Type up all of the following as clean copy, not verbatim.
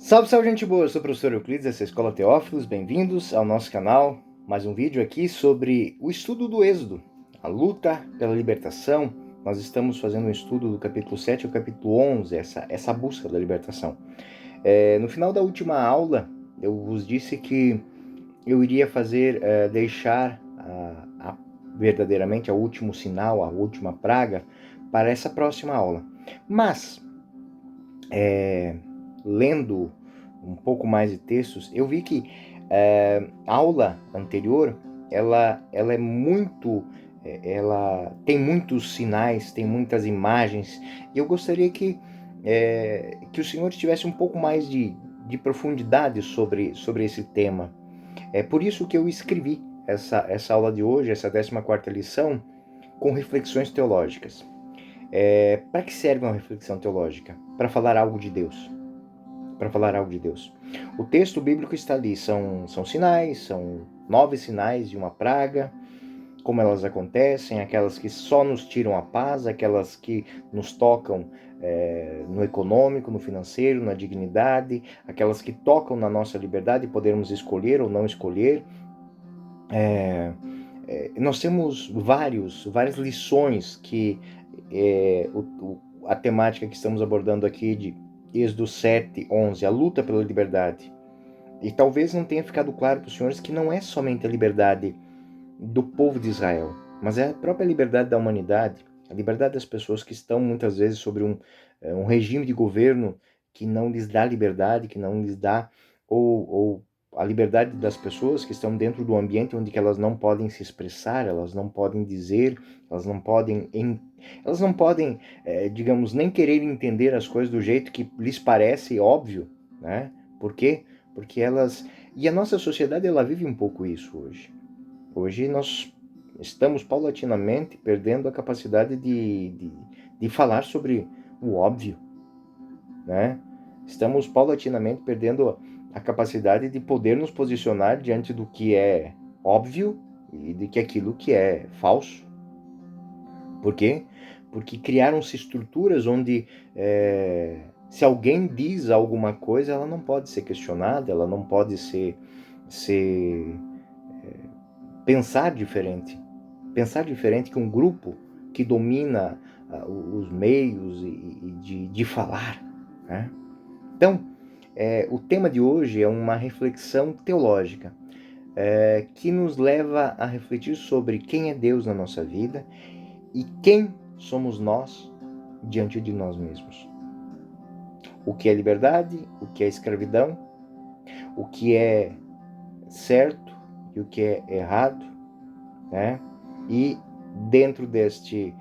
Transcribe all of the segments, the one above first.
Salve, salve, gente boa! Eu sou o professor Euclides, essa é a Escola Teófilos. Bem-vindos ao nosso canal. Mais um vídeo aqui sobre o estudo do Êxodo, a luta pela libertação. Nós estamos fazendo um estudo do capítulo 7 ao capítulo 11, essa busca da libertação. No final da última aula, eu vos disse que eu iria deixar verdadeiramente o último sinal, a última praga, para essa próxima aula. Mas, lendo um pouco mais de textos, eu vi que a aula anterior, ela é muito, ela tem muitos sinais, tem muitas imagens, e eu gostaria que o senhor tivesse um pouco mais de profundidade sobre esse tema. É por isso que eu escrevi essa aula de hoje, essa 14ª lição, com reflexões teológicas. Para que serve uma reflexão teológica? Para falar algo de Deus. Para falar algo de Deus. O texto bíblico está ali, são sinais, são 9 sinais de uma praga, como elas acontecem, aquelas que só nos tiram a paz, aquelas que nos tocam no econômico, no financeiro, na dignidade, aquelas que tocam na nossa liberdade, podermos escolher ou não escolher. Nós temos várias lições que a temática que estamos abordando aqui de Êxodo 7, 11, a luta pela liberdade. E talvez não tenha ficado claro para os senhores que não é somente a liberdade do povo de Israel, mas é a própria liberdade da humanidade, a liberdade das pessoas que estão muitas vezes sobre um regime de governo que não lhes dá liberdade, que não lhes dá, ou a liberdade das pessoas que estão dentro do ambiente onde elas não podem se expressar, elas não podem dizer, elas não podem, digamos, nem querer entender as coisas do jeito que lhes parece óbvio, né? Por quê? Porque elas... E a nossa sociedade, ela vive um pouco isso hoje. Hoje nós estamos paulatinamente perdendo a capacidade de falar sobre o óbvio, né? Estamos paulatinamente perdendo a capacidade de poder nos posicionar diante do que é óbvio e de que aquilo que é falso. Por quê? Porque criaram-se estruturas onde se alguém diz alguma coisa, ela não pode ser questionada, ela não pode pensar diferente que um grupo que domina os meios de falar, né? Então, o tema de hoje é uma reflexão teológica que nos leva a refletir sobre quem é Deus na nossa vida e quem somos nós diante de nós mesmos. O que é liberdade, o que é escravidão, o que é certo e o que é errado, né? E dentro desse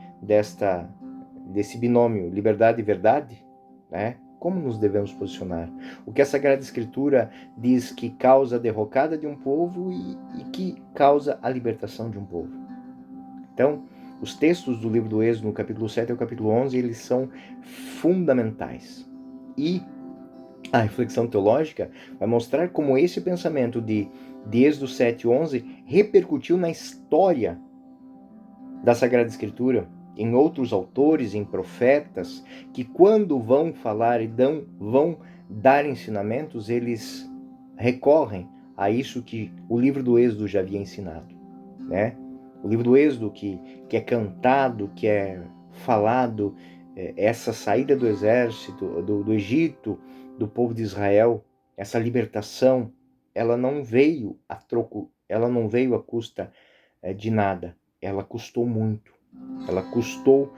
binômio liberdade e verdade, né? Como nos devemos posicionar? O que a Sagrada Escritura diz que causa a derrocada de um povo e que causa a libertação de um povo. Então, os textos do livro do Êxodo, no capítulo 7 ao capítulo 11, eles são fundamentais. E a reflexão teológica vai mostrar como esse pensamento de Êxodo 7, 11 repercutiu na história da Sagrada Escritura, em outros autores, em profetas, que quando vão falar e vão dar ensinamentos, eles recorrem a isso que o livro do Êxodo já havia ensinado, né? O livro do Êxodo que é cantado, que é falado, essa saída do exército, do Egito, do povo de Israel, essa libertação, ela não veio a troco, ela não veio à custa de nada. Ela custou muito. Ela custou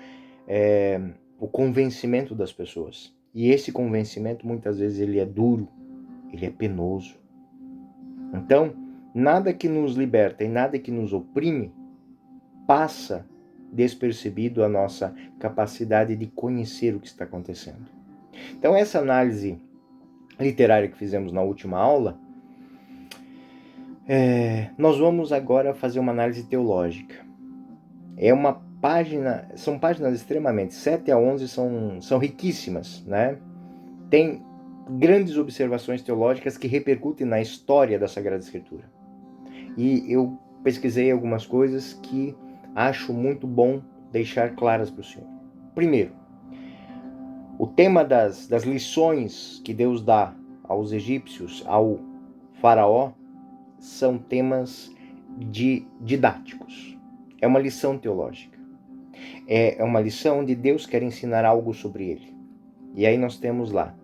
o convencimento das pessoas. E esse convencimento, muitas vezes, ele é duro, ele é penoso. Então, nada que nos liberta e nada que nos oprime passa despercebido a nossa capacidade de conhecer o que está acontecendo. Então, essa análise literária que fizemos na última aula, nós vamos agora fazer uma análise teológica. São páginas extremamente, 7 a 11 são riquíssimas, né? Tem grandes observações teológicas que repercutem na história da Sagrada Escritura. E eu pesquisei algumas coisas que acho muito bom deixar claras para o senhor. Primeiro, o tema das lições que Deus dá aos egípcios, ao faraó, são temas didáticos. É uma lição teológica. É uma lição onde Deus quer ensinar algo sobre ele. E aí nós temos lá,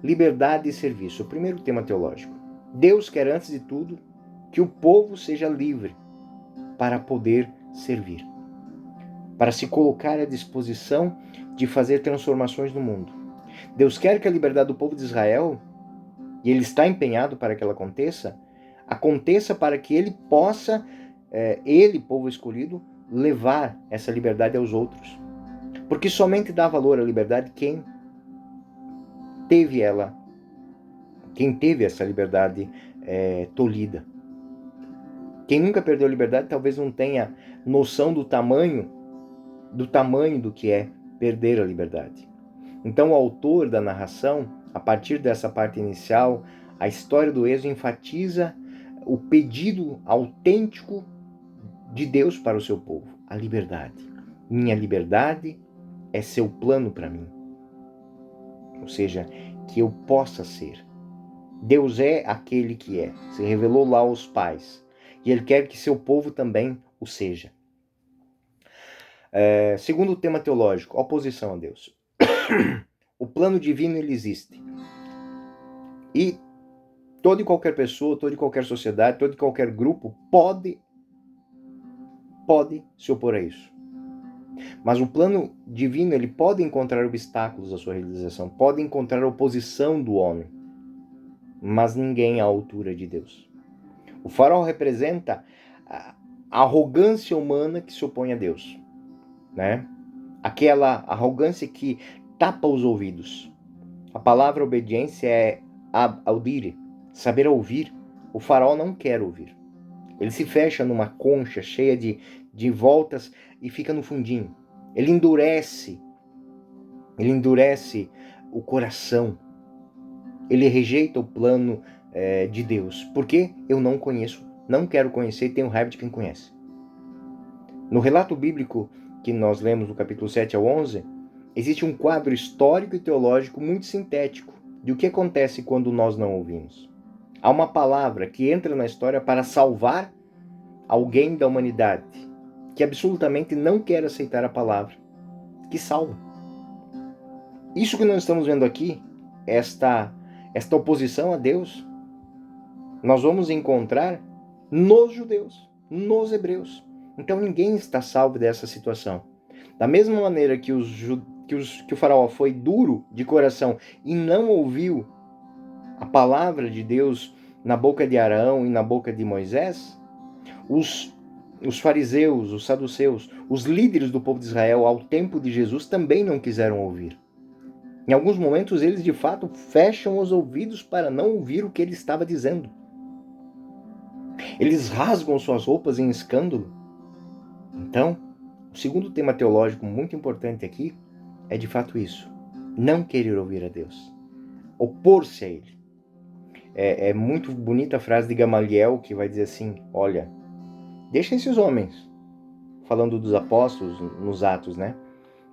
liberdade e serviço, o primeiro tema teológico. Deus quer, antes de tudo, que o povo seja livre para poder servir, para se colocar à disposição de fazer transformações no mundo. Deus quer que a liberdade do povo de Israel, e ele está empenhado para que ela aconteça para que ele possa, ele, povo escolhido, levar essa liberdade aos outros. Porque somente dá valor à liberdade quem teve essa liberdade tolhida. Quem nunca perdeu a liberdade talvez não tenha noção do tamanho do que é perder a liberdade. Então o autor da narração, a partir dessa parte inicial, a história do Êxodo enfatiza o pedido autêntico de Deus para o seu povo, a liberdade. Minha liberdade é seu plano para mim. Ou seja, que eu possa ser. Deus é aquele que é. Se revelou lá aos pais. E Ele quer que seu povo também o seja. Segundo tema teológico, oposição a Deus. O plano divino, ele existe. E toda e qualquer pessoa, toda e qualquer sociedade, todo e qualquer grupo pode se opor a isso. Mas o plano divino, ele pode encontrar obstáculos à sua realização, pode encontrar oposição do homem, mas ninguém à altura de Deus. O faraó representa a arrogância humana que se opõe a Deus, né? Aquela arrogância que tapa os ouvidos. A palavra obediência é audire, saber ouvir. O faraó não quer ouvir. Ele se fecha numa concha cheia de voltas e fica no fundinho. Ele endurece o coração. Ele rejeita o plano de Deus. Porque eu não conheço, não quero conhecer e tenho raiva de quem conhece. No relato bíblico que nós lemos no capítulo 7 ao 11, existe um quadro histórico e teológico muito sintético de o que acontece quando nós não ouvimos. Há uma palavra que entra na história para salvar alguém da humanidade que absolutamente não quer aceitar a palavra, que salva. Isso que nós estamos vendo aqui, esta oposição a Deus, nós vamos encontrar nos judeus, nos hebreus. Então ninguém está salvo dessa situação. Da mesma maneira que o faraó foi duro de coração e não ouviu a palavra de Deus na boca de Arão e na boca de Moisés, os fariseus, os saduceus, os líderes do povo de Israel ao tempo de Jesus também não quiseram ouvir. Em alguns momentos eles de fato fecham os ouvidos para não ouvir o que ele estava dizendo. Eles rasgam suas roupas em escândalo. Então, o segundo tema teológico muito importante aqui é de fato isso. Não querer ouvir a Deus. Opor-se a Ele. É muito bonita a frase de Gamaliel que vai dizer assim, olha, deixem esses homens, falando dos apóstolos nos Atos, né?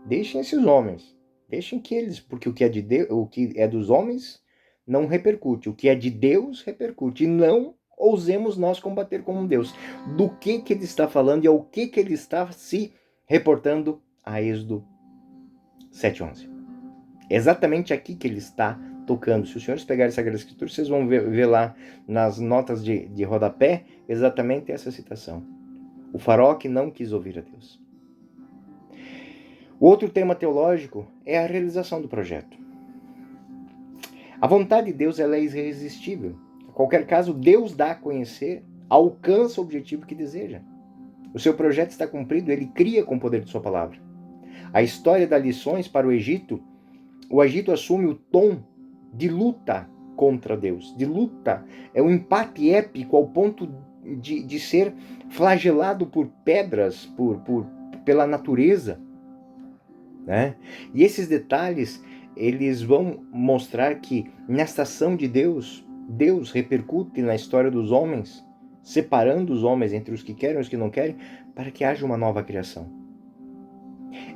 Deixem esses homens, deixem que eles, porque o que é dos homens não repercute, o que é de Deus repercute, e não ousemos nós combater como Deus. Do que ele está falando e ao que ele está se reportando a Êxodo 7:11. Exatamente aqui que ele está tocando. Se os senhores pegarem a Sagrada Escritura, vocês vão ver lá nas notas de rodapé exatamente essa citação. O faraó que não quis ouvir a Deus. O outro tema teológico é a realização do projeto. A vontade de Deus ela é irresistível. Em qualquer caso, Deus dá a conhecer, alcança o objetivo que deseja. O seu projeto está cumprido, ele cria com o poder de sua palavra. A história dá lições para o Egito assume o tom de luta contra Deus, de luta. É um empate épico ao ponto de ser flagelado por pedras, pela natureza, né? E esses detalhes, eles vão mostrar que nesta ação de Deus, Deus repercute na história dos homens, separando os homens entre os que querem e os que não querem, para que haja uma nova criação.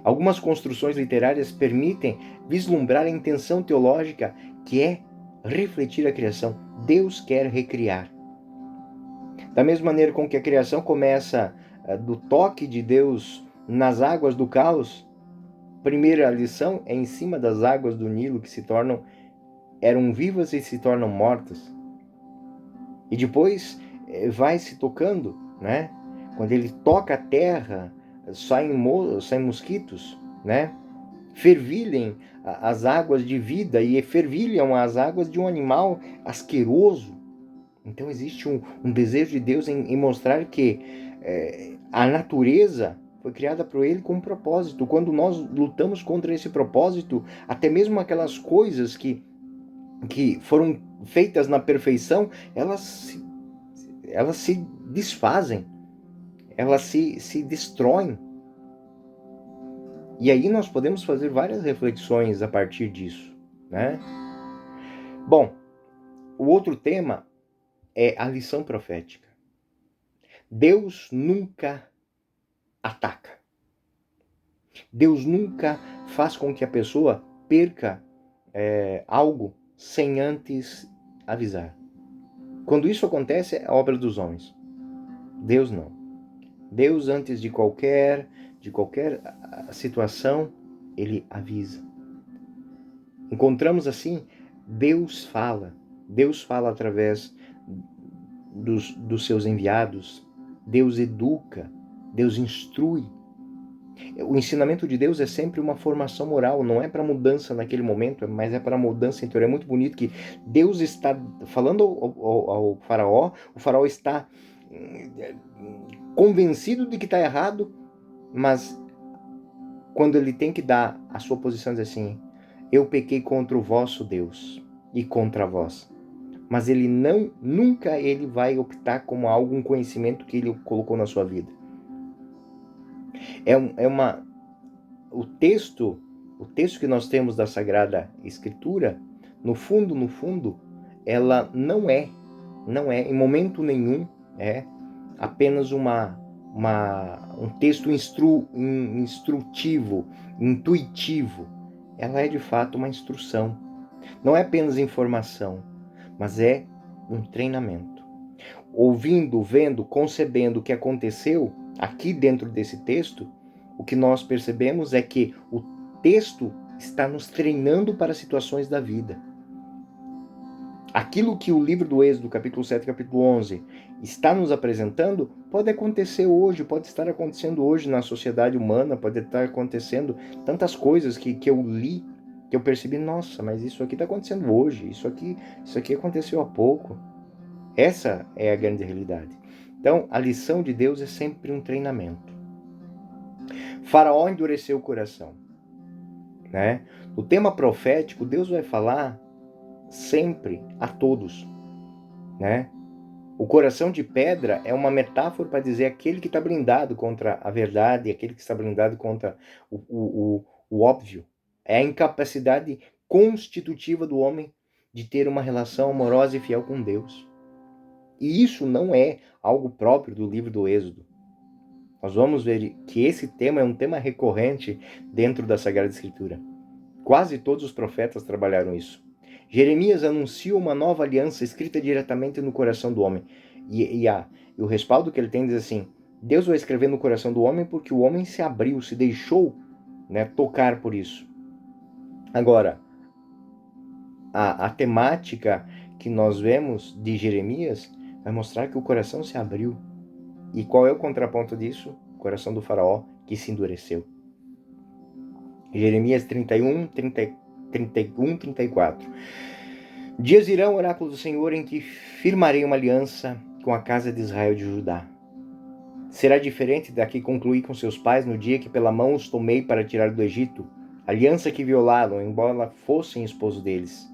Algumas construções literárias permitem vislumbrar a intenção teológica que é refletir a criação. Deus quer recriar. Da mesma maneira com que a criação começa do toque de Deus nas águas do caos, primeira lição é em cima das águas do Nilo que eram vivas e se tornam mortas. E depois vai se tocando, né? Quando ele toca a terra, saem mosquitos, né? Fervilhem as águas de vida e fervilham as águas de um animal asqueroso. Então existe um desejo de Deus em mostrar que a natureza foi criada por Ele com um propósito. Quando nós lutamos contra esse propósito, até mesmo aquelas coisas que foram feitas na perfeição, elas se desfazem, elas se destroem. E aí nós podemos fazer várias reflexões a partir disso, né? Bom, o outro tema é a lição profética. Deus nunca ataca. Deus nunca faz com que a pessoa perca algo sem antes avisar. Quando isso acontece, é obra dos homens. Deus não. Deus, antes de qualquer situação, Ele avisa. Encontramos assim, Deus fala através dos seus enviados, Deus educa, Deus instrui. O ensinamento de Deus é sempre uma formação moral, não é para mudança naquele momento, mas é para mudança interior. É muito bonito que Deus está falando ao faraó, o faraó está convencido de que está errado, mas quando ele tem que dar a sua posição, diz assim: eu pequei contra o vosso Deus e contra vós. Mas ele nunca ele vai optar como algum conhecimento que ele colocou na sua vida. O texto que nós temos da Sagrada Escritura, no fundo, ela não é em momento nenhum apenas um texto instrutivo, intuitivo. Ela é de fato uma instrução. Não é apenas informação, mas é um treinamento. Ouvindo, vendo, concebendo o que aconteceu aqui dentro desse texto, o que nós percebemos é que o texto está nos treinando para situações da vida. Aquilo que o livro do Êxodo, capítulo 7, capítulo 11, está nos apresentando, pode acontecer hoje, pode estar acontecendo hoje na sociedade humana, pode estar acontecendo tantas coisas que eu li, que eu percebi, nossa, mas isso aqui está acontecendo hoje, isso aqui aconteceu há pouco. Essa é a grande realidade. Então, a lição de Deus é sempre um treinamento. Faraó endureceu o coração, né? O tema profético, Deus vai falar sempre a todos, né? O coração de pedra é uma metáfora para dizer aquele que está blindado contra a verdade, aquele que está blindado contra o óbvio. É a incapacidade constitutiva do homem de ter uma relação amorosa e fiel com Deus. E isso não é algo próprio do livro do Êxodo. Nós vamos ver que esse tema é um tema recorrente dentro da Sagrada Escritura. Quase todos os profetas trabalharam isso. Jeremias anuncia uma nova aliança escrita diretamente no coração do homem. E o respaldo que ele tem diz assim: Deus vai escrever no coração do homem porque o homem se abriu, se deixou, né, tocar por isso. Agora, a temática que nós vemos de Jeremias vai mostrar que o coração se abriu. E qual é o contraponto disso? O coração do faraó que se endureceu. Jeremias 31, 34. Dias irão, oráculo do Senhor, em que firmarei uma aliança com a casa de Israel e de Judá. Será diferente da que concluí com seus pais no dia que pela mão os tomei para tirar do Egito, aliança que violaram, embora fossem esposo deles.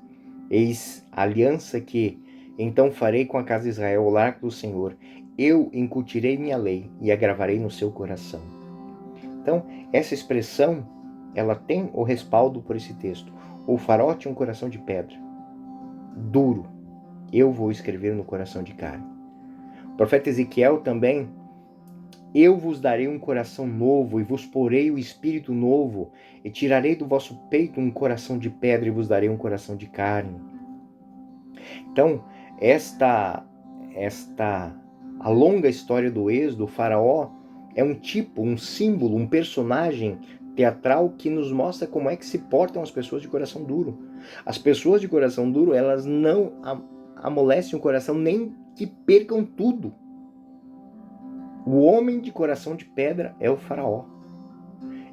Eis a aliança que então farei com a casa de Israel, o oráculo do Senhor. Eu incutirei minha lei e a gravarei no seu coração. Então, essa expressão, ela tem o respaldo por esse texto. O faraó tinha um coração de pedra, duro. Eu vou escrever no coração de carne. O profeta Ezequiel também: eu vos darei um coração novo e vos porei o espírito novo e tirarei do vosso peito um coração de pedra e vos darei um coração de carne. Então, a longa história do Êxodo, o faraó, é um tipo, um símbolo, um personagem teatral que nos mostra como é que se portam as pessoas de coração duro. As pessoas de coração duro, elas não amolecem o coração nem que percam tudo. O homem de coração de pedra é o faraó.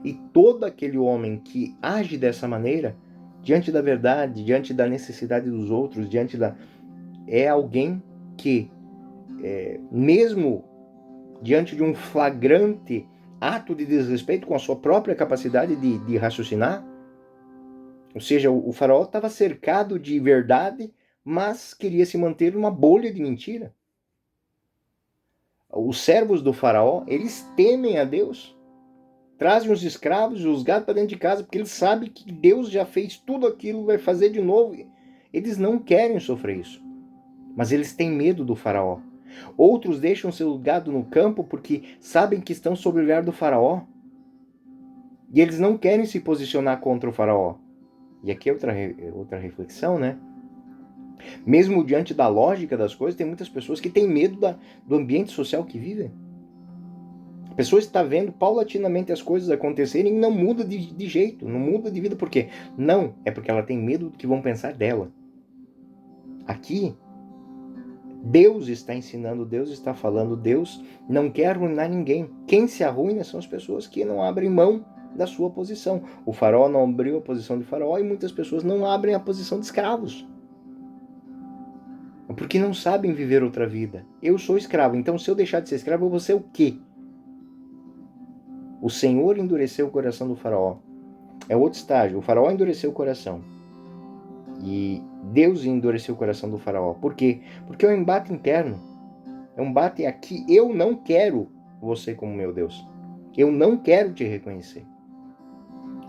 E todo aquele homem que age dessa maneira, diante da verdade, diante da necessidade dos outros, é alguém que, mesmo diante de um flagrante ato de desrespeito com a sua própria capacidade de raciocinar, ou seja, o faraó estava cercado de verdade, mas queria se manter numa bolha de mentira. Os servos do faraó, eles temem a Deus, trazem os escravos e os gados para dentro de casa, porque eles sabem que Deus já fez tudo aquilo, vai fazer de novo. Eles não querem sofrer isso, mas eles têm medo do faraó. Outros deixam seu gado no campo porque sabem que estão sob o olhar do faraó. E eles não querem se posicionar contra o faraó. E aqui é outra reflexão, né? Mesmo diante da lógica das coisas, tem muitas pessoas que têm medo do ambiente social que vivem. A pessoa está vendo paulatinamente as coisas acontecerem e não muda de jeito, não muda de vida. Por quê? Não, é porque ela tem medo do que vão pensar dela. Aqui, Deus está ensinando, Deus está falando, Deus não quer arruinar ninguém. Quem se arruina são as pessoas que não abrem mão da sua posição. O faraó não abriu a posição de faraó e muitas pessoas não abrem a posição de escravos. Porque não sabem viver outra vida. Eu sou escravo, então se eu deixar de ser escravo, eu vou ser o quê? O Senhor endureceu o coração do faraó. É outro estágio. O faraó endureceu o coração. E Deus endureceu o coração do faraó. Por quê? Porque é um embate interno. É um embate aqui. Eu não quero você como meu Deus. Eu não quero te reconhecer.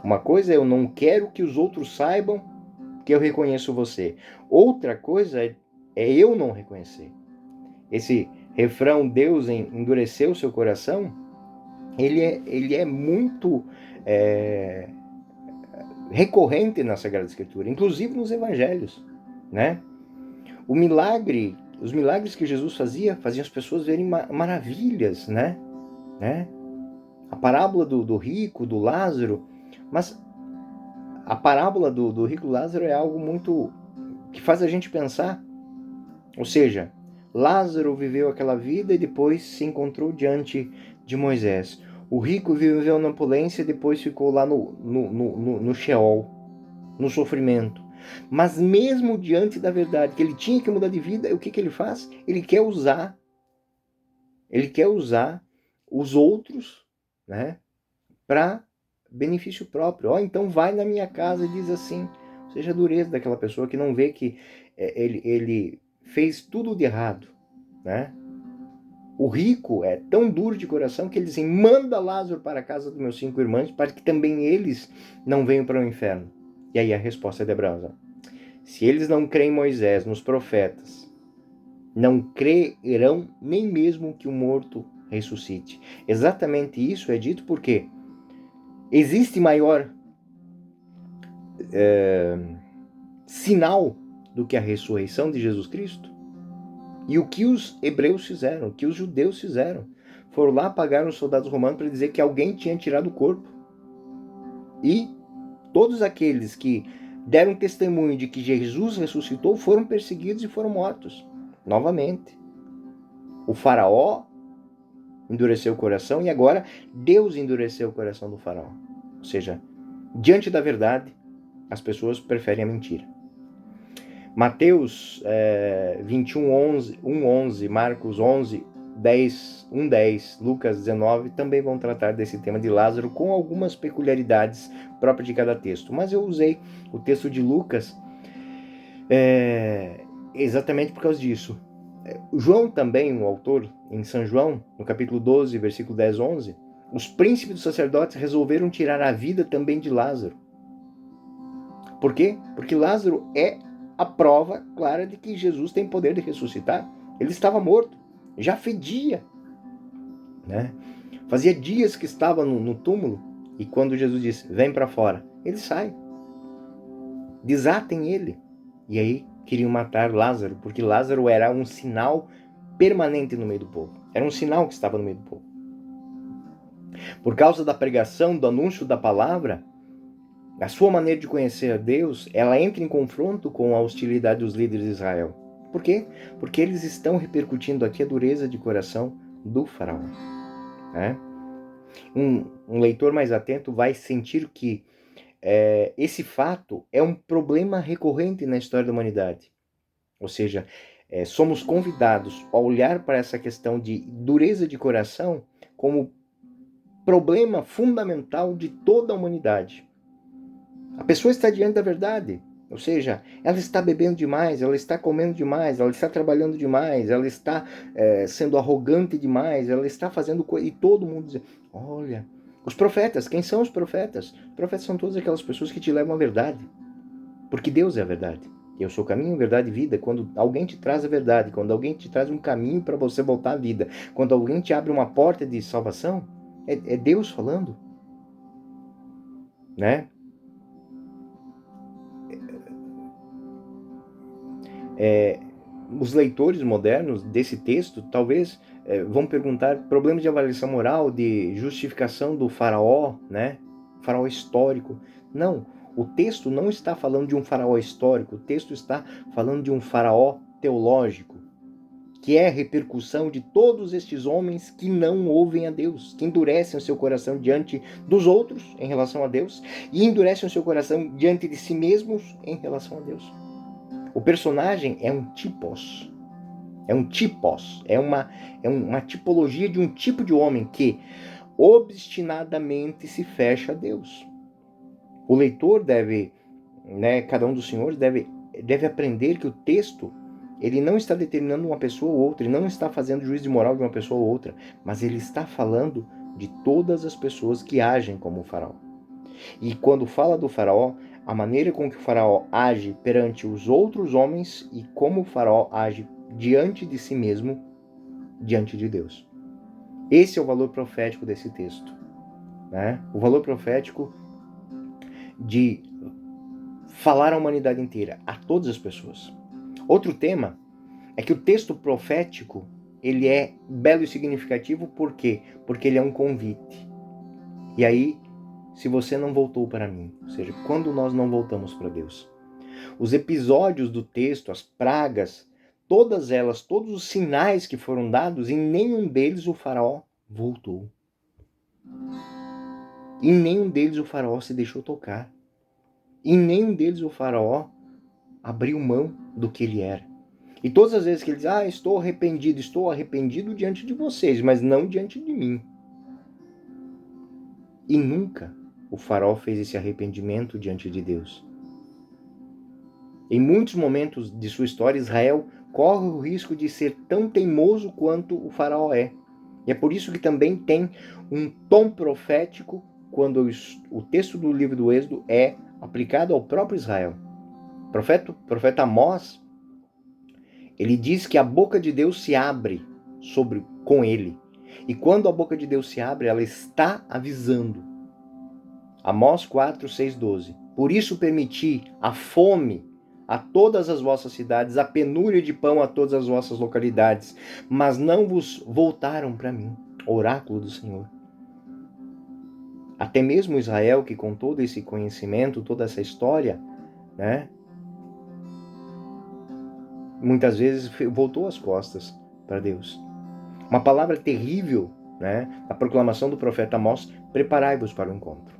Uma coisa é eu não quero que os outros saibam que eu reconheço você. Outra coisa é eu não reconhecer. Esse refrão, Deus endureceu o seu coração, ele é muito recorrente na Sagrada Escritura, inclusive nos Evangelhos, né? Os milagres que Jesus faziam as pessoas verem maravilhas, né? A parábola do rico, do Lázaro, mas a parábola do rico Lázaro é algo muito que faz a gente pensar. Ou seja, Lázaro viveu aquela vida e depois se encontrou diante de Moisés. O rico viveu na opulência e depois ficou lá no Sheol, no sofrimento. Mas mesmo diante da verdade, que ele tinha que mudar de vida, o que ele faz? Ele quer usar os outros, né, para benefício próprio. Então vai na minha casa e diz assim, seja a dureza daquela pessoa que não vê que ele fez tudo de errado, né? O rico é tão duro de coração que ele diz assim, manda Lázaro para a casa dos meus 5 irmãos para que também eles não venham para o inferno. E aí a resposta é de Abraão. Se eles não creem em Moisés, nos profetas, não crerão nem mesmo que o morto ressuscite. Exatamente isso é dito porque existe maior sinal do que a ressurreição de Jesus Cristo? E o que os hebreus fizeram, o que os judeus fizeram? Foram lá, pagaram os soldados romanos para dizer que alguém tinha tirado o corpo. E todos aqueles que deram testemunho de que Jesus ressuscitou foram perseguidos e foram mortos. Novamente. O faraó endureceu o coração e agora Deus endureceu o coração do faraó. Ou seja, diante da verdade, as pessoas preferem a mentira. Mateus 21:11, Marcos 11:10, Lucas 19 também vão tratar desse tema de Lázaro com algumas peculiaridades próprias de cada texto. Mas eu usei o texto de Lucas exatamente por causa disso. João também, o autor, em São João, no capítulo 12, versículo 10-11, os príncipes dos sacerdotes resolveram tirar a vida também de Lázaro. Por quê? Porque Lázaro é a prova clara de que Jesus tem poder de ressuscitar. Ele estava morto, já fedia, né? Fazia dias que estava no túmulo e quando Jesus disse, vem para fora, ele sai. Desatem ele. E aí queriam matar Lázaro, porque Lázaro era um sinal permanente no meio do povo. Era um sinal que estava no meio do povo. Por causa da pregação, do anúncio da palavra, a sua maneira de conhecer a Deus, ela entra em confronto com a hostilidade dos líderes de Israel. Por quê? Porque eles estão repercutindo aqui a dureza de coração do faraó. Né? Um leitor mais atento vai sentir que esse fato é um problema recorrente na história da humanidade. Ou seja, somos convidados a olhar para essa questão de dureza de coração como problema fundamental de toda a humanidade. A pessoa está diante da verdade, ou seja, ela está bebendo demais, ela está comendo demais, ela está trabalhando demais, ela está sendo arrogante demais, ela está fazendo coisa, e todo mundo diz, olha, os profetas, quem são os profetas? Os profetas são todas aquelas pessoas que te levam à verdade, porque Deus é a verdade. Eu sou o caminho, verdade e vida. Quando alguém te traz a verdade, quando alguém te traz um caminho para você voltar à vida, quando alguém te abre uma porta de salvação, é Deus falando, né? Os leitores modernos desse texto talvez vão perguntar problemas de avaliação moral, de justificação do faraó, né? Faraó histórico. Não, o texto não está falando de um faraó histórico, o texto está falando de um faraó teológico, que é a repercussão de todos estes homens que não ouvem a Deus, que endurecem o seu coração diante dos outros em relação a Deus e endurecem o seu coração diante de si mesmos em relação a Deus. O personagem é um tipos. É uma tipologia de um tipo de homem que obstinadamente se fecha a Deus. O leitor deve, cada um dos senhores deve aprender que o texto, ele não está determinando uma pessoa ou outra, ele não está fazendo juízo de moral de uma pessoa ou outra, mas ele está falando de todas as pessoas que agem como o faraó. E quando fala do faraó, a maneira com que o faraó age perante os outros homens e como o faraó age diante de si mesmo, diante de Deus. Esse é o valor profético desse texto. Né? O valor profético de falar à humanidade inteira, a todas as pessoas. Outro tema é que o texto profético, ele é belo e significativo, por quê? Porque ele é um convite. E aí, se você não voltou para mim, ou seja, quando nós não voltamos para Deus. Os episódios do texto, as pragas, todas elas, todos os sinais que foram dados, em nenhum deles o faraó voltou. Em nenhum deles o faraó se deixou tocar. Em nenhum deles o faraó abriu mão do que ele era. E todas as vezes que ele diz, estou arrependido diante de vocês, mas não diante de mim. E nunca o faraó fez esse arrependimento diante de Deus. Em muitos momentos de sua história, Israel corre o risco de ser tão teimoso quanto o faraó é. E é por isso que também tem um tom profético quando o texto do livro do Êxodo é aplicado ao próprio Israel. O profeta Amós, ele diz que a boca de Deus se abre com ele. E quando a boca de Deus se abre, ela está avisando. Amós 4, 6, 12. Por isso permiti a fome a todas as vossas cidades, a penúria de pão a todas as vossas localidades, mas não vos voltaram para mim, oráculo do Senhor. Até mesmo Israel, que com todo esse conhecimento, toda essa história, muitas vezes voltou as costas para Deus. Uma palavra terrível, a proclamação do profeta Amós, preparai-vos para o encontro.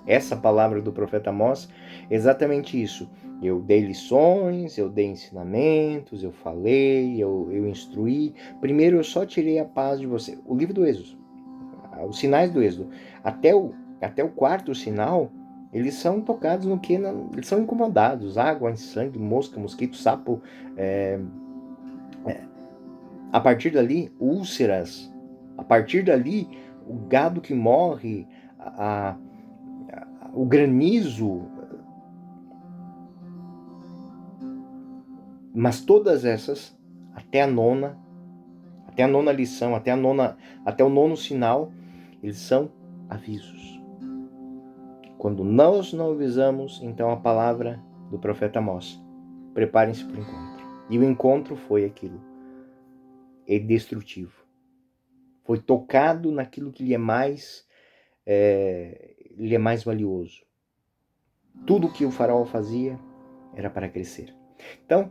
Essa palavra do profeta Amós é exatamente isso. Eu dei lições, eu dei ensinamentos, eu falei, eu instruí. Primeiro eu só tirei a paz de você. O livro do Êxodo, os sinais do Êxodo, até o quarto sinal, eles são tocados no que? Eles são incomodados. Água, sangue, mosca, mosquito, sapo. A partir dali, úlceras. A partir dali, o gado que morre, o granizo. Mas todas essas, até a nona lição, até o nono sinal, eles são avisos. Quando nós não avisamos, então a palavra do profeta Amós. Preparem-se para o encontro. E o encontro foi aquilo. É destrutivo. Foi tocado naquilo que lhe é mais valioso. Tudo que o faraó fazia era para crescer. Então,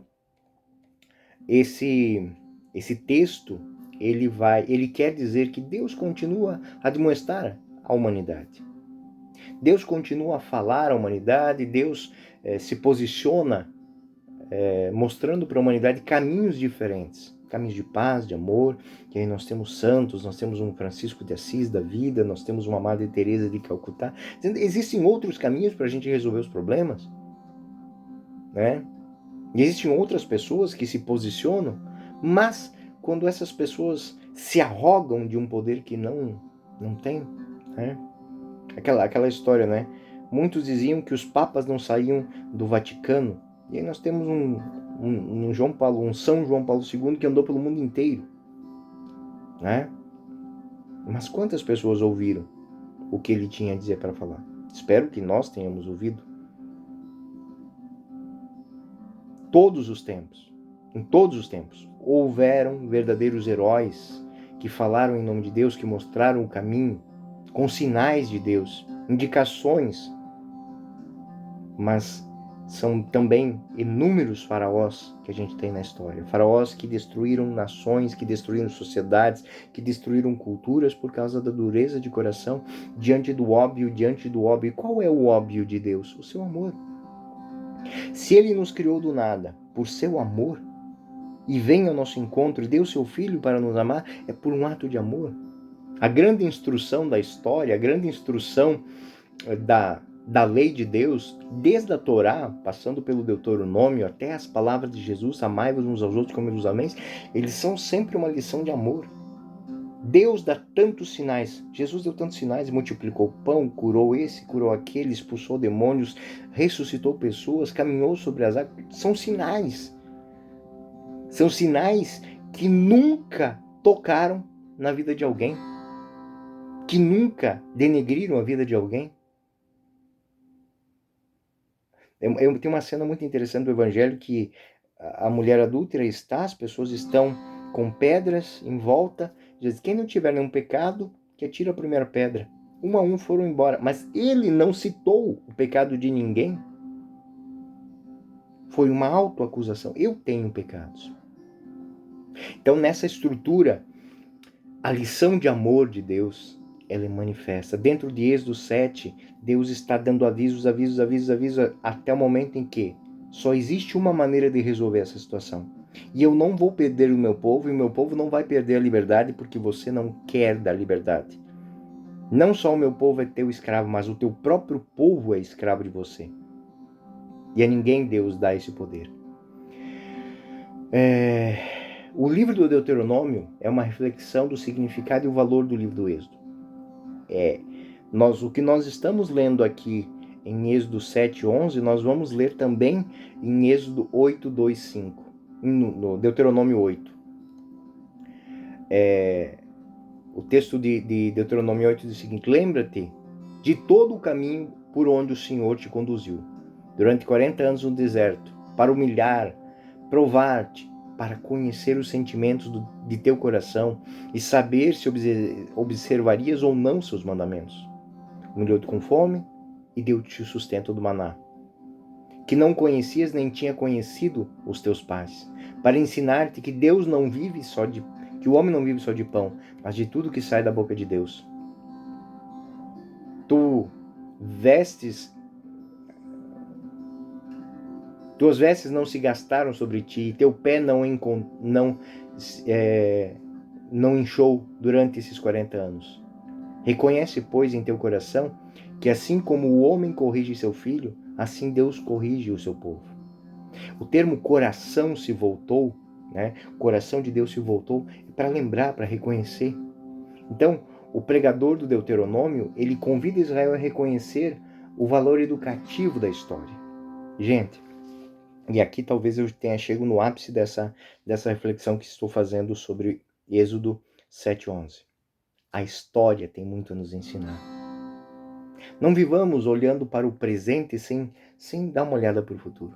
esse texto, ele quer dizer que Deus continua a admoestar a humanidade. Deus continua a falar à humanidade, Deus se posiciona mostrando para a humanidade caminhos diferentes, caminhos de paz, de amor, que aí nós temos santos, nós temos um Francisco de Assis da vida, nós temos uma Madre Teresa de Calcutá. Existem outros caminhos para a gente resolver os problemas, né? E existem outras pessoas que se posicionam, mas quando essas pessoas se arrogam de um poder que não tem, né? Aquela história, né? Muitos diziam que os papas não saíam do Vaticano. E aí nós temos um São João Paulo II que andou pelo mundo inteiro, né? Mas quantas pessoas ouviram o que ele tinha a dizer para falar? Espero que nós tenhamos ouvido. Em todos os tempos, houveram verdadeiros heróis que falaram em nome de Deus, que mostraram o caminho, com sinais de Deus, indicações. Mas são também inúmeros faraós que a gente tem na história. Faraós que destruíram nações, que destruíram sociedades, que destruíram culturas por causa da dureza de coração diante do óbvio. E qual é o óbvio de Deus? O seu amor. Se Ele nos criou do nada por seu amor e vem ao nosso encontro e deu seu Filho para nos amar, é por um ato de amor. A grande instrução da história, a grande instrução da lei de Deus, desde a Torá, passando pelo Deuteronômio, até as palavras de Jesus, amai-vos uns aos outros como vos ameis, eles são sempre uma lição de amor. Deus dá tantos sinais, Jesus deu tantos sinais, multiplicou pão, curou esse, curou aquele, expulsou demônios, ressuscitou pessoas, caminhou sobre as águas. São sinais que nunca tocaram na vida de alguém, que nunca denegriram a vida de alguém. Tem uma cena muito interessante do Evangelho que a mulher adúltera está, as pessoas estão com pedras em volta, diz: quem não tiver nenhum pecado, que atire a primeira pedra. Um a um foram embora, mas ele não citou o pecado de ninguém. Foi uma autoacusação. Eu tenho pecados. Então, nessa estrutura, a lição de amor de Deus, ela é manifesta. Dentro de Êxodo 7, Deus está dando avisos, até o momento em que só existe uma maneira de resolver essa situação. E eu não vou perder o meu povo, e o meu povo não vai perder a liberdade porque você não quer dar liberdade. Não só o meu povo é teu escravo, mas o teu próprio povo é escravo de você. E a ninguém Deus dá esse poder. O livro do Deuteronômio é uma reflexão do significado e o valor do livro do Êxodo. O que nós estamos lendo aqui em Êxodo 7:11, nós vamos ler também em Êxodo 8:2-5, no Deuteronômio 8. O texto de Deuteronômio 8 diz o seguinte: lembra-te de todo o caminho por onde o Senhor te conduziu, durante 40 anos no deserto, para humilhar, provar-te, para conhecer os sentimentos de teu coração e saber se observarias ou não seus mandamentos. Humilhou-te com fome e deu-te o sustento do maná, que não conhecias nem tinha conhecido os teus pais, para ensinar-te que Deus não vive que o homem não vive só de pão, mas de tudo que sai da boca de Deus. Tuas vestes não se gastaram sobre ti, e teu pé não inchou durante esses 40 anos. Reconhece, pois, em teu coração que assim como o homem corrige seu filho, assim Deus corrige o seu povo. O termo coração se voltou, né? O coração de Deus se voltou para lembrar, para reconhecer. Então, o pregador do Deuteronômio, ele convida Israel a reconhecer o valor educativo da história. Gente, e aqui talvez eu tenha chego no ápice dessa reflexão que estou fazendo sobre Êxodo 7:11. A história tem muito a nos ensinar. Não vivamos olhando para o presente sem sem dar uma olhada para o futuro.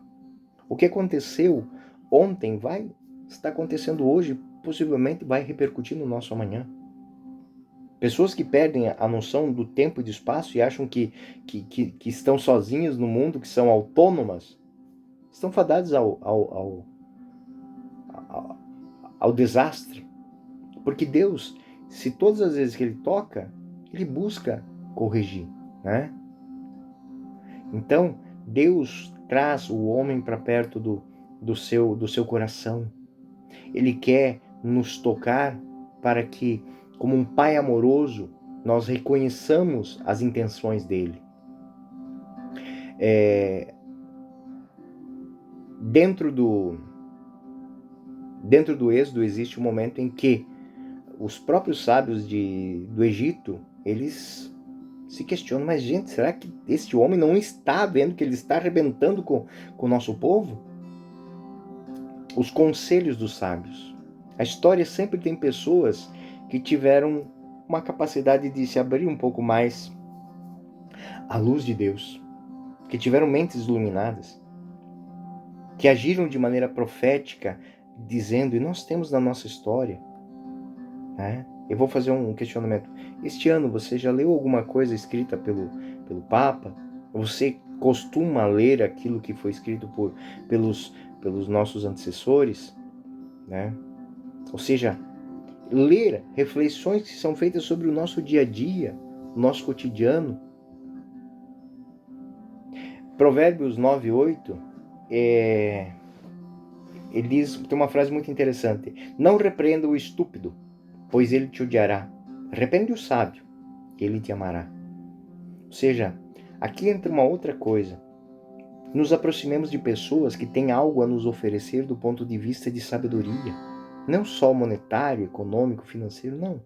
O que aconteceu ontem está acontecendo hoje, possivelmente vai repercutir no nosso amanhã. Pessoas que perdem a noção do tempo e do espaço e acham que estão sozinhas no mundo, que são autônomas, estão fadadas ao desastre. Porque Deus, se todas as vezes que Ele toca, Ele busca corrigir, né? Então, Deus traz o homem para perto do seu coração. Ele quer nos tocar para que, como um pai amoroso, nós reconheçamos as intenções dele. Dentro do Êxodo existe um momento em que os próprios sábios do Egito, eles se questionam, mas gente, será que este homem não está vendo que ele está arrebentando com o nosso povo? Os conselhos dos sábios. A história sempre tem pessoas que tiveram uma capacidade de se abrir um pouco mais à luz de Deus, que tiveram mentes iluminadas, que agiram de maneira profética, dizendo, e nós temos na nossa história, né? Eu vou fazer um questionamento. Este ano você já leu alguma coisa escrita pelo Papa? Você costuma ler aquilo que foi escrito pelos nossos antecessores, né? Ou seja, ler reflexões que são feitas sobre o nosso dia a dia, o nosso cotidiano. Provérbios 9:8 ele diz, tem uma frase muito interessante: não repreenda o estúpido, pois ele te odiará. Repreende o sábio, ele te amará. Ou seja, aqui entra uma outra coisa. Nos aproximemos de pessoas que têm algo a nos oferecer do ponto de vista de sabedoria. Não só monetário, econômico, financeiro, não.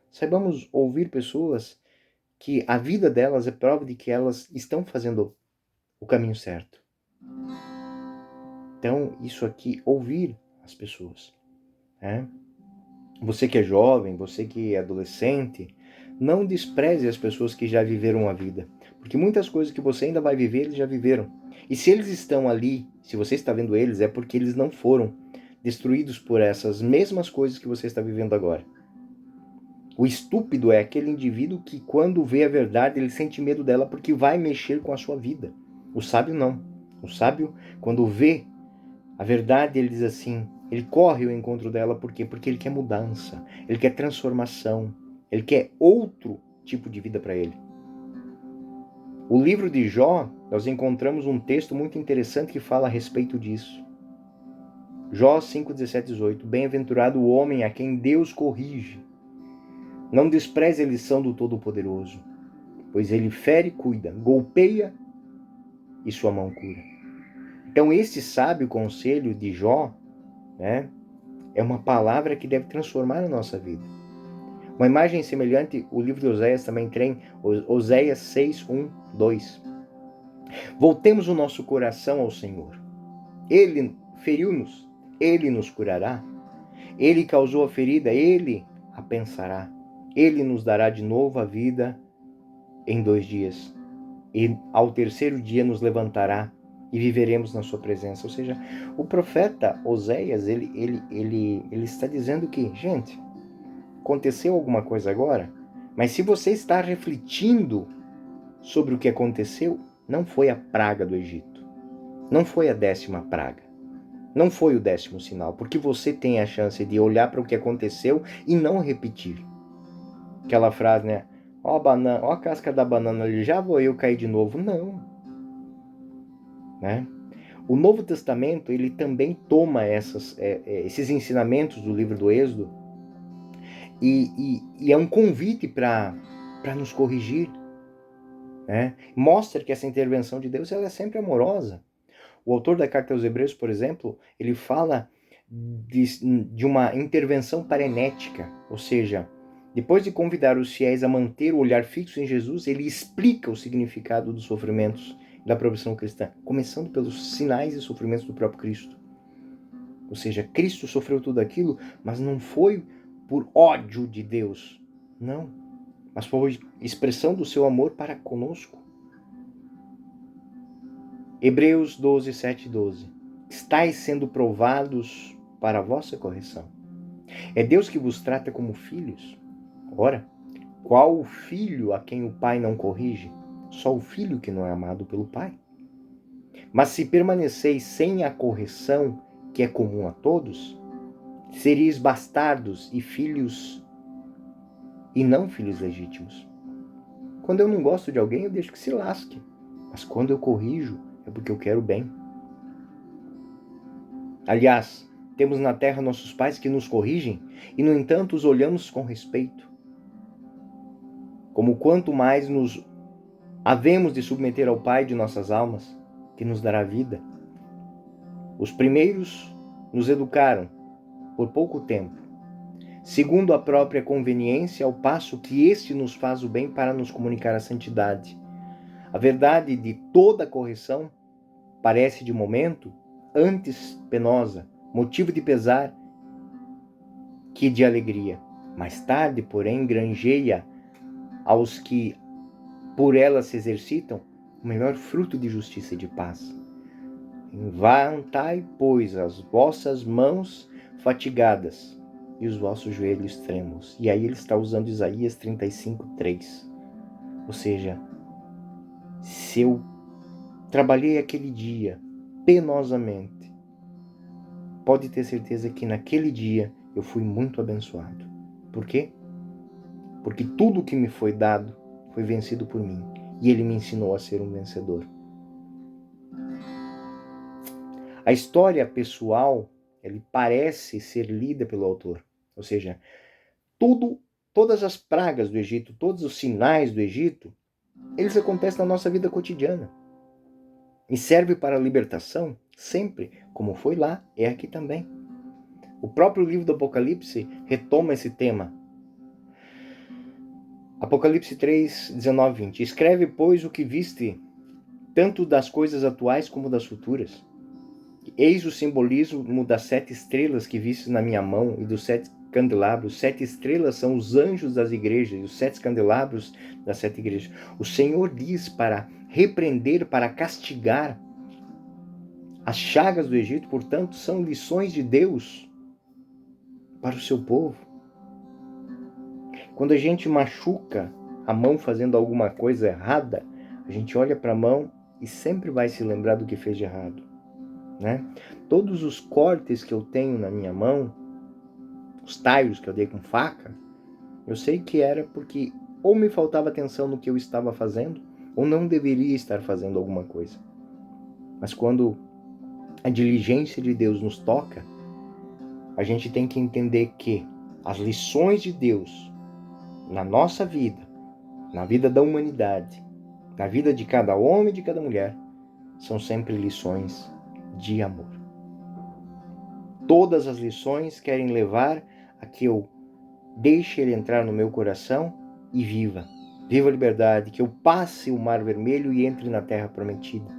Saibamos ouvir pessoas que a vida delas é prova de que elas estão fazendo o caminho certo. Então, isso aqui, ouvir as pessoas, né? Você que é jovem, você que é adolescente, não despreze as pessoas que já viveram a vida. Porque muitas coisas que você ainda vai viver, eles já viveram. E se eles estão ali, se você está vendo eles, é porque eles não foram destruídos por essas mesmas coisas que você está vivendo agora. O estúpido é aquele indivíduo que, quando vê a verdade, ele sente medo dela porque vai mexer com a sua vida. O sábio não. O sábio, quando vê a verdade, ele diz assim, ele corre ao encontro dela, por quê? Porque ele quer mudança, ele quer transformação, ele quer outro tipo de vida para ele. O livro de Jó, nós encontramos um texto muito interessante que fala a respeito disso. Jó 5, 17, 18. Bem-aventurado o homem a quem Deus corrige. Não despreze a lição do Todo-Poderoso, pois ele fere e cuida, golpeia e sua mão cura. Então, esse sábio conselho de Jó, né, é uma palavra que deve transformar a nossa vida. Uma imagem semelhante, o livro de Oséias também tem, Oséias 6, 1, 2. Voltemos o nosso coração ao Senhor. Ele feriu-nos, Ele nos curará. Ele causou a ferida, Ele a pensará. Ele nos dará de novo a vida em 2 dias. E ao terceiro dia nos levantará e viveremos na sua presença. Ou seja, o profeta Oséias, ele está dizendo que, gente, aconteceu alguma coisa agora, mas se você está refletindo sobre o que aconteceu, não foi a praga do Egito, não foi a 10ª praga, não foi o 10º sinal, porque você tem a chance de olhar para o que aconteceu e não repetir. Aquela frase, né? Ó a casca da banana ali, já vou eu cair de novo. Não. Né? O Novo Testamento, ele também toma esses ensinamentos do livro do Êxodo e é um convite para nos corrigir. Né? Mostra que essa intervenção de Deus ela é sempre amorosa. O autor da Carta aos Hebreus, por exemplo, ele fala de uma intervenção parenética, ou seja, depois de convidar os fiéis a manter o olhar fixo em Jesus, ele explica o significado dos sofrimentos da provação cristã, começando pelos sinais e sofrimentos do próprio Cristo. Ou seja, Cristo sofreu tudo aquilo, mas não foi por ódio de Deus, não, mas foi expressão do seu amor para conosco. Hebreus 12, 7 e 12. Estais sendo provados para a vossa correção. É Deus que vos trata como filhos. Ora, qual o filho a quem o pai não corrige? Só o filho que não é amado pelo pai. Mas se permaneceis sem a correção que é comum a todos, sereis bastardos e filhos e não filhos legítimos. Quando eu não gosto de alguém, eu deixo que se lasque. Mas quando eu corrijo, é porque eu quero bem. Aliás, temos na terra nossos pais que nos corrigem e, no entanto, os olhamos com respeito. Como quanto mais nos havemos de submeter ao Pai de nossas almas, que nos dará vida. Os primeiros nos educaram por pouco tempo, segundo a própria conveniência, ao passo que este nos faz o bem para nos comunicar a santidade. A verdade de toda correção parece de momento antes penosa, motivo de pesar que de alegria. Mais tarde, porém, granjeia aos que por ela se exercitam o melhor fruto de justiça e de paz. Levantai, pois, as vossas mãos fatigadas e os vossos joelhos trêmulos. E aí ele está usando Isaías 35:3. Ou seja, se eu trabalhei aquele dia penosamente, pode ter certeza que naquele dia eu fui muito abençoado. Por quê? Porque tudo que me foi dado foi vencido por mim. E ele me ensinou a ser um vencedor. A história pessoal, ele parece ser lida pelo autor. Ou seja, todas as pragas do Egito, todos os sinais do Egito, eles acontecem na nossa vida cotidiana. E serve para a libertação sempre, como foi lá, é aqui também. O próprio livro do Apocalipse retoma esse tema. Apocalipse 3, 19, 20. Escreve, pois, o que viste, tanto das coisas atuais como das futuras. Eis o simbolismo das 7 estrelas que vistes na minha mão e dos 7 candelabros. 7 estrelas são os anjos das igrejas e os 7 candelabros das 7 igrejas. O Senhor diz para repreender, para castigar as chagas do Egito, portanto, são lições de Deus para o seu povo. Quando a gente machuca a mão fazendo alguma coisa errada, a gente olha para a mão e sempre vai se lembrar do que fez de errado, né? Todos os cortes que eu tenho na minha mão, os taios que eu dei com faca, eu sei que era porque ou me faltava atenção no que eu estava fazendo, ou não deveria estar fazendo alguma coisa. Mas quando a diligência de Deus nos toca, a gente tem que entender que as lições de Deus na nossa vida, na vida da humanidade, na vida de cada homem e de cada mulher, são sempre lições de amor. Todas as lições querem levar a que eu deixe ele entrar no meu coração e viva. Viva a liberdade, que eu passe o mar vermelho e entre na terra prometida.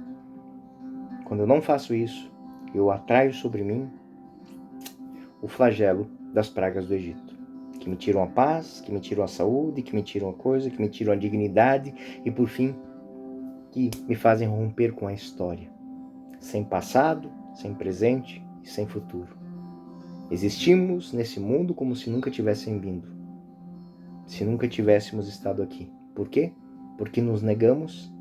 Quando eu não faço isso, eu atraio sobre mim o flagelo das pragas do Egito, que me tiram a paz, que me tiram a saúde, que me tiram a coisa, que me tiram a dignidade e, por fim, que me fazem romper com a história, sem passado, sem presente e sem futuro. Existimos nesse mundo como se nunca tivessem vindo, se nunca tivéssemos estado aqui. Por quê? Porque nos negamos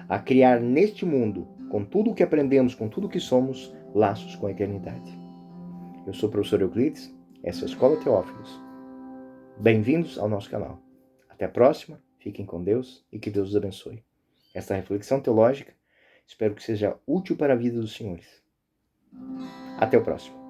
a criar neste mundo, com tudo o que aprendemos, com tudo o que somos, laços com a eternidade. Eu sou o professor Euclides, essa é a Escola Teófilos. Bem-vindos ao nosso canal. Até a próxima, fiquem com Deus e que Deus os abençoe. Esta reflexão teológica espero que seja útil para a vida dos senhores. Até o próximo.